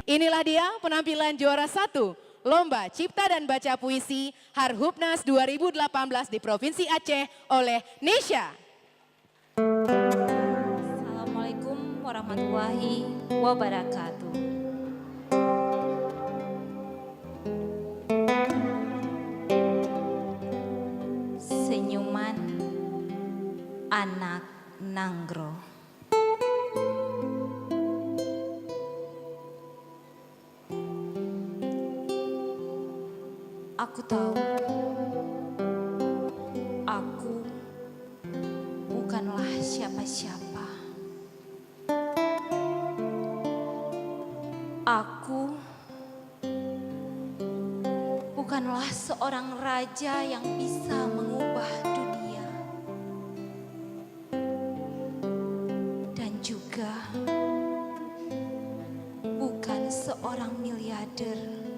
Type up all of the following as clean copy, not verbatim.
Inilah dia penampilan juara 1 Lomba Cipta dan Baca Puisi Harhubnas 2018 di Provinsi Aceh oleh Nisha. Assalamualaikum warahmatullahi wabarakatuh. Senyuman anak Nanggro. Aku tahu, aku bukanlah siapa-siapa. Aku bukanlah seorang raja yang bisa mengubah dunia. Dan juga bukan seorang miliarder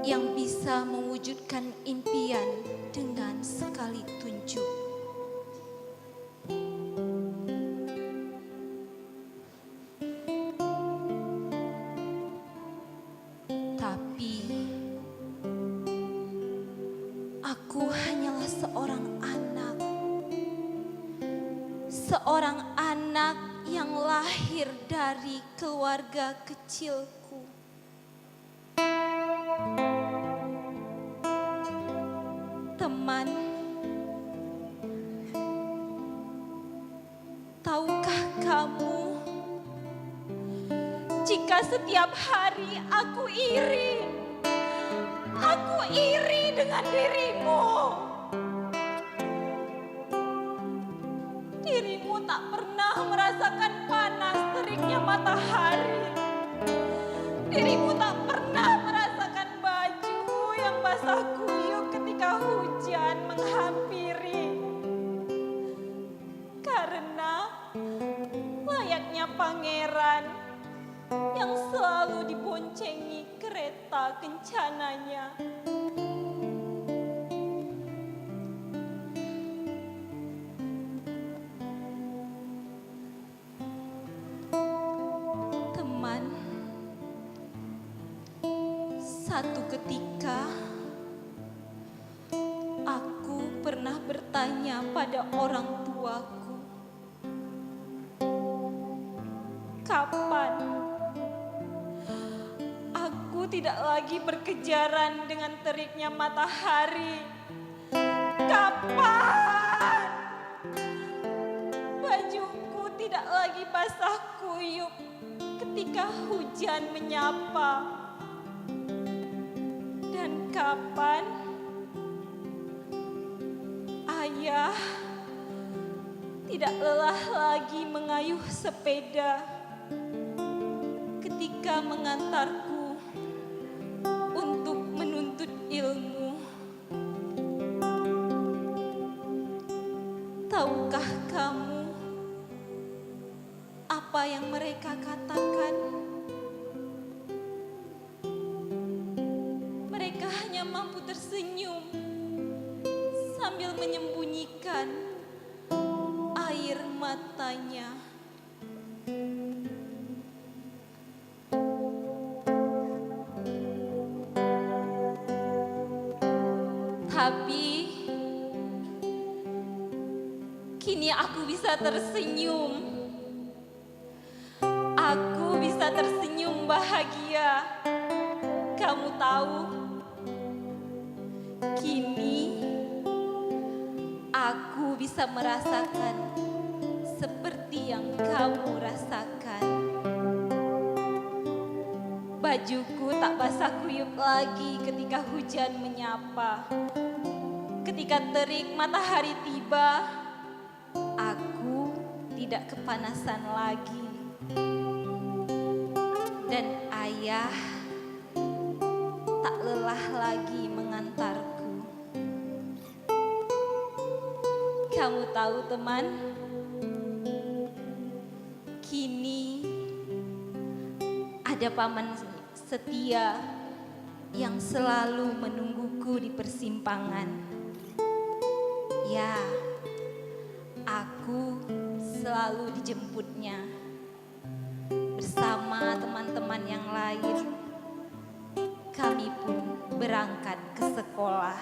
yang bisa mewujudkan impian dengan sekali tunjuk. Tapi aku hanyalah seorang anak yang lahir dari keluarga kecilku. Teman, tahukah kamu, jika setiap hari aku iri dengan dirimu. Dirimu tak pernah merasakan panas teriknya matahari. Dirimu tak pernah merasakan baju yang basah kuyup ketika hujan menghampiri. Karena layaknya pangeran yang selalu diboncengi kereta kencananya. Teman, satu ketika aku pernah bertanya pada orang tuaku, kapan aku tidak lagi berkejaran dengan teriknya matahari? Kapan bajuku tidak lagi basah kuyup ketika hujan menyapa? Dan kapan ayah tidak lelah lagi mengayuh sepeda ketika mengantarku untuk menuntut ilmu? Tahukah kamu apa yang mereka katakan? Mereka hanya mampu tersenyum sambil menyembunyikan air matanya. Tapi kini aku bisa tersenyum. Aku bisa tersenyum bahagia. Kamu tahu, kini aku bisa merasakan seperti yang kamu rasakan. Bajuku tak basah kuyup lagi ketika hujan menyapa. Ketika terik matahari tiba, aku tidak kepanasan lagi. Dan ayah tak lelah lagi mengantarku. Kamu tahu teman, kini ada paman setia yang selalu menungguku di persimpangan. Ya, aku selalu dijemputnya bersama teman-teman yang lain, kami pun berangkat ke sekolah.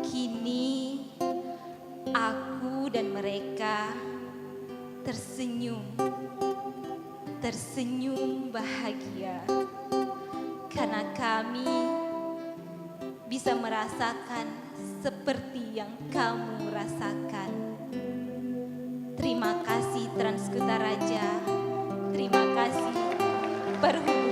Kini aku dan mereka tersenyum bahagia karena kami bisa merasakan seperti yang kamu rasakan. Terima kasih Transkuta Raja, terima kasih Perhubungan